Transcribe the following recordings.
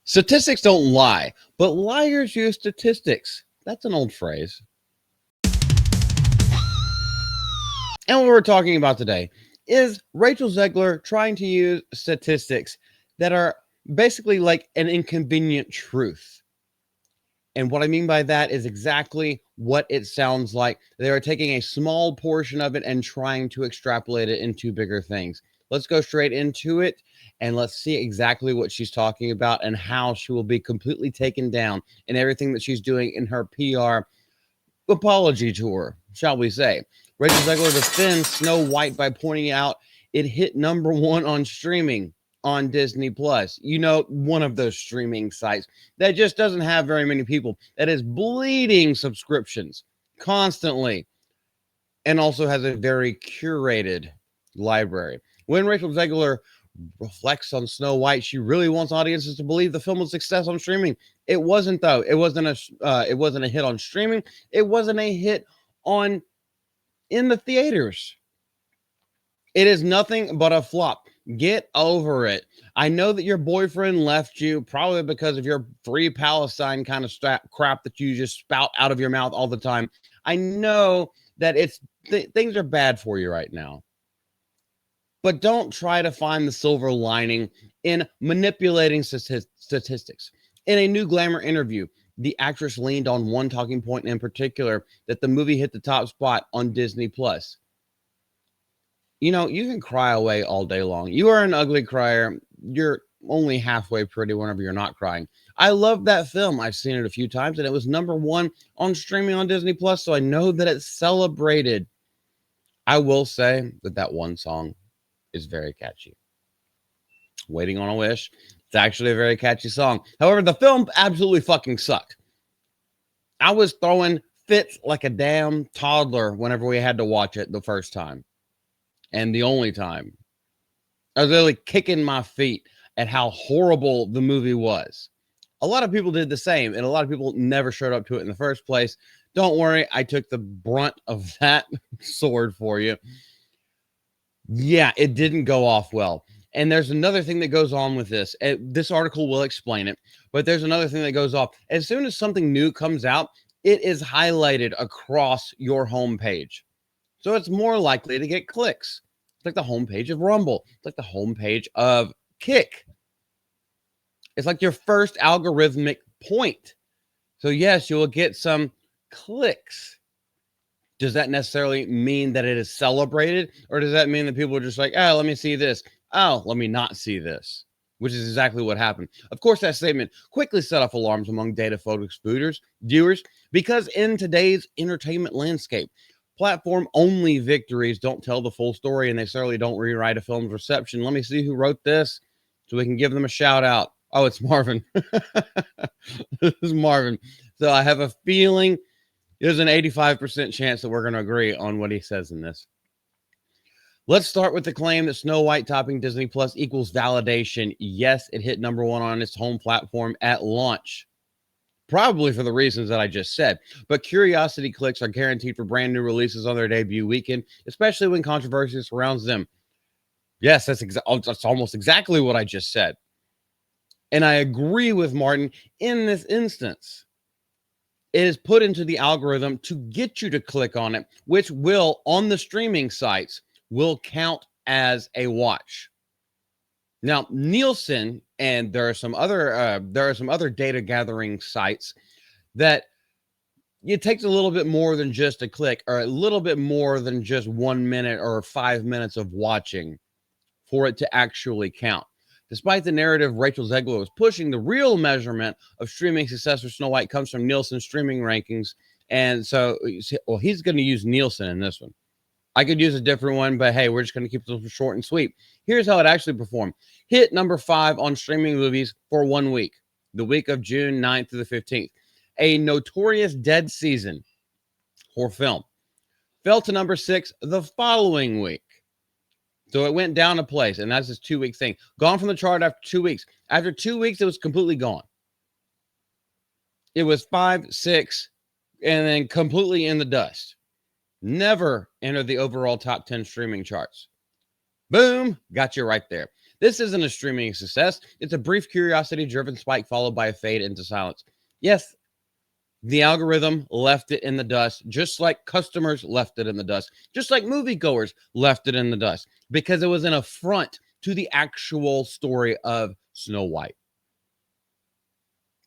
Statistics don't lie, but liars use statistics. That's an old phrase. And what we're talking about today is Rachel Zegler trying to use statistics that are basically like an inconvenient truth. And what I mean by that is exactly what it sounds like. They are taking a small portion of it and trying to extrapolate it into bigger things. Let's go straight into it and let's see exactly what she's talking about and how she will be completely taken down in everything that she's doing in her PR apology tour, shall we say. Rachel Zegler defends Snow White by pointing out it hit #1 on streaming on Disney Plus. You know, one of those streaming sites that just doesn't have very many people, that is bleeding subscriptions constantly, and also has a very curated library. When Rachel Zegler reflects on Snow White, she really wants audiences to believe the film was a success on streaming. It wasn't, though. It wasn't a hit on streaming. It wasn't a hit on in the theaters. It is nothing but a flop. Get over it. I know that your boyfriend left you probably because of your free Palestine kind of crap that you just spout out of your mouth all the time. I know that things are bad for you right now. But don't try to find the silver lining in manipulating statistics. In a New Glamour interview, the actress leaned on one talking point in particular, that the movie hit the top spot on Disney Plus. You know, you can cry away all day long. You are an ugly crier. You're only halfway pretty whenever you're not crying. I love that film. I've seen it a few times, and it was #1 on streaming on Disney Plus, so I know that it's celebrated. I will say that one song is very catchy. Waiting on a Wish. It's actually a very catchy song. However, the film absolutely fucking sucked. I was throwing fits like a damn toddler whenever we had to watch it the first time. And the only time. I was literally kicking my feet at how horrible the movie was. A lot of people did the same, and a lot of people never showed up to it in the first place. Don't worry, I took the brunt of that sword for you. Yeah, it didn't go off well. And there's another thing that goes on with this. This article will explain it, but there's another thing that goes off. As soon as something new comes out, it is highlighted across your homepage. So it's more likely to get clicks. It's like the homepage of Rumble. It's like the homepage of Kick. It's like your first algorithmic point. So yes, you will get some clicks. Does that necessarily mean that it is celebrated? Or does that mean that people are just like, oh, let me see this. Oh, let me not see this, which is exactly what happened. Of course, that statement quickly set off alarms among data focused viewers, because in today's entertainment landscape, platform-only victories don't tell the full story, and they certainly don't rewrite a film's reception. Let me see who wrote this so we can give them a shout-out. Oh, it's Marvin. This is Marvin. So I have a feeling there's an 85% chance that we're going to agree on what he says in this. Let's start with the claim that Snow White topping Disney Plus equals validation. Yes, it hit #1 on its home platform at launch. Probably for the reasons that I just said. But curiosity clicks are guaranteed for brand new releases on their debut weekend, especially when controversy surrounds them. Yes, that's almost exactly what I just said. And I agree with Martin in this instance. It is put into the algorithm to get you to click on it, which will, on the streaming sites, will count as a watch. Now, Nielsen, and there are some other data gathering sites that it takes a little bit more than just a click, or a little bit more than just 1 minute or 5 minutes of watching for it to actually count. Despite the narrative Rachel Zegler was pushing, the real measurement of streaming success for Snow White comes from Nielsen streaming rankings. And so, well, he's going to use Nielsen in this one. I could use a different one, but hey, we're just going to keep this short and sweet. Here's how it actually performed. Hit #5 on streaming movies for 1 week, the week of June 9th to the 15th. A notorious dead season for film. Fell to #6 the following week. So it went down a place, and that's this 2-week thing. Gone from the chart after 2 weeks. After 2 weeks, it was completely gone. It was 5, 6, and then completely in the dust. Never entered the overall top 10 streaming charts. Boom, got you right there. This isn't a streaming success. It's a brief curiosity-driven spike followed by a fade into silence. Yes, the algorithm left it in the dust, just like customers left it in the dust, just like moviegoers left it in the dust, because it was an affront to the actual story of Snow White.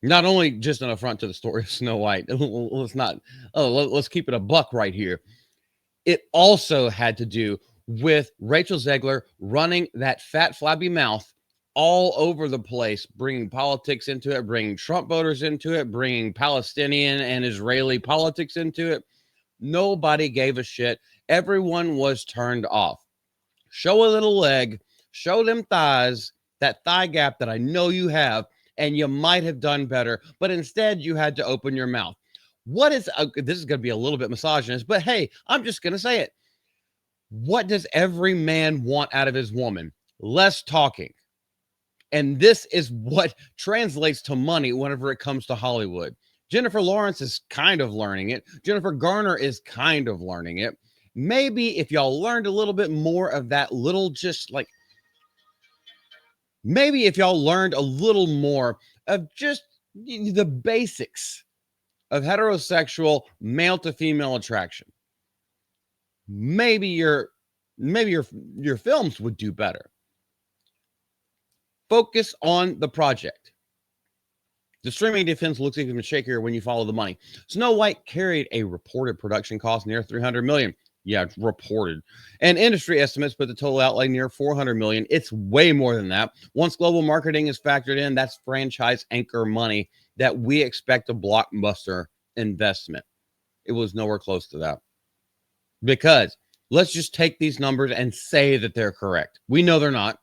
Not only just an affront to the story of Snow White, let's keep it a buck right here. It also had to do with Rachel Zegler running that fat, flabby mouth all over the place, bringing politics into it, bringing Trump voters into it, bringing Palestinian and Israeli politics into it. Nobody gave a shit. Everyone was turned off. Show a little leg, show them thighs, that thigh gap that I know you have, and you might have done better, but instead you had to open your mouth. This is going to be a little bit misogynist, but hey, I'm just going to say it. What does every man want out of his woman? Less talking. And this is what translates to money whenever it comes to Hollywood. Jennifer Lawrence is kind of learning it. Jennifer Garner is kind of learning it. Maybe if y'all learned a little bit more of that little, maybe if y'all learned a little more of just the basics of heterosexual male to female attraction, maybe your films would do better. Focus on the project. The streaming defense looks even shakier when you follow the money. Snow White carried a reported production cost near $300 million. Yeah, it's reported. And industry estimates put the total outlay near $400 million. It's way more than that. Once global marketing is factored in, that's franchise anchor money that we expect a blockbuster investment. It was nowhere close to that. Because let's just take these numbers and say that they're correct. We know they're not.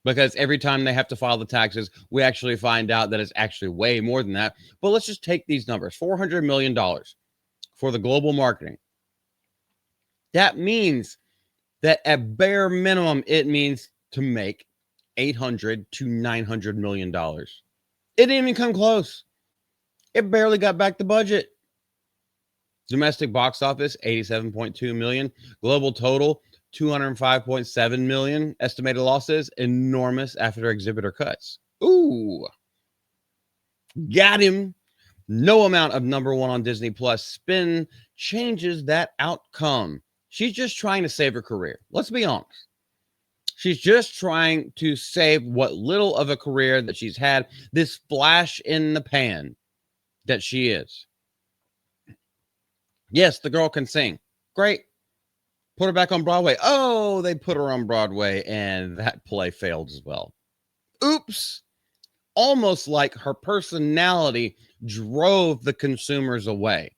Because every time they have to file the taxes, we actually find out that it's actually way more than that. But let's just take these numbers. $400 million for the global marketing. That means that at bare minimum, it means to make $800 to $900 million. It didn't even come close. It barely got back the budget. Domestic box office, $87.2 million. Global total, $205.7 million. Estimated losses, enormous after exhibitor cuts. Ooh. Got him. No amount of number one on Disney Plus spin changes that outcome. She's just trying to save her career. Let's be honest. She's just trying to save what little of a career that she's had, this flash in the pan that she is. Yes, the girl can sing. Great. Put her back on Broadway. Oh, they put her on Broadway, and that play failed as well. Oops. Almost like her personality drove the consumers away.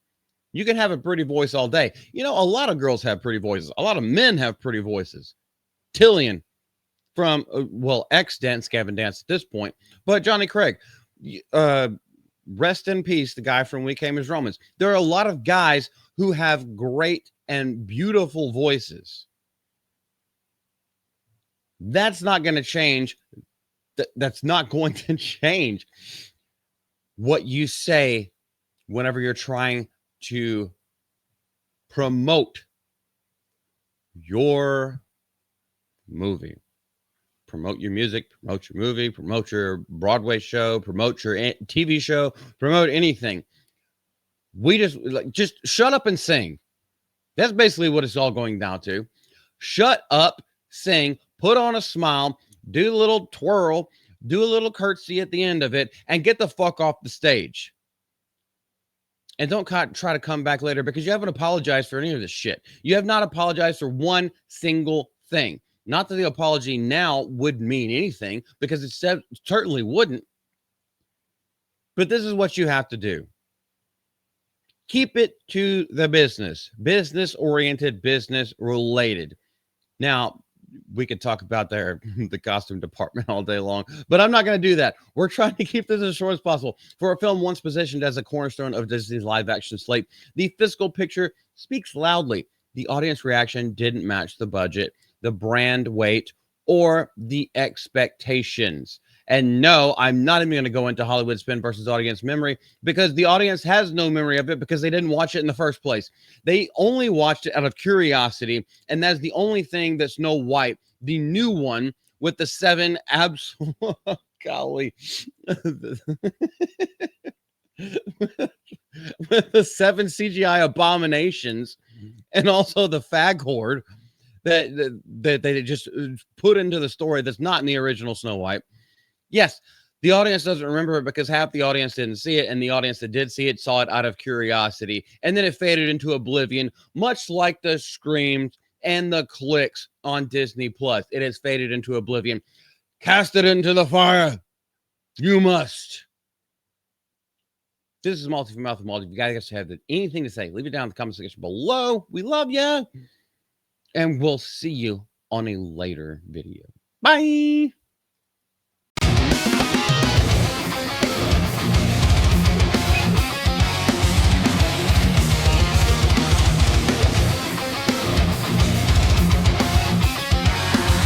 You can have a pretty voice all day. You know, a lot of girls have pretty voices. A lot of men have pretty voices. Tillian from, ex-Dance, Gavin Dance at this point. But Johnny Craig, rest in peace, the guy from We Came as Romans. There are a lot of guys who have great and beautiful voices. That's not going to change. That's not going to change what you say whenever you're trying to promote your movie. Promote your music, promote your movie, promote your Broadway show, promote your TV show, promote anything. We just shut up and sing. That's basically what it's all going down to. Shut up, sing, put on a smile, do a little twirl, do a little curtsy at the end of it, and get the fuck off the stage. And don't try to come back later because you haven't apologized for any of this shit. You have not apologized for one single thing. Not that the apology now would mean anything because it certainly wouldn't. But this is what you have to do. Keep it to the business. Business-oriented, business-related. Now, we could talk about the costume department all day long, but I'm not going to do that. We're trying to keep this as short as possible. For a film once positioned as a cornerstone of Disney's live-action slate, the fiscal picture speaks loudly. The audience reaction didn't match the budget, the brand weight, or the expectations. And no, I'm not even going to go into Hollywood spin versus audience memory because the audience has no memory of it because they didn't watch it in the first place. They only watched it out of curiosity, and that's the only thing that Snow White, the new one, with the 7 absolute golly. With the 7 CGI abominations and also the fag horde that they just put into the story that's not in the original Snow White. Yes, the audience doesn't remember it because half the audience didn't see it, and the audience that did see it saw it out of curiosity, and then it faded into oblivion, much like the screams and the clicks on Disney Plus. It has faded into oblivion. Cast it into the fire. You must. This is Multi from Mouth of Multi. If you guys have anything to say, leave it down in the comment section below. We love you. And we'll see you on a later video. Bye.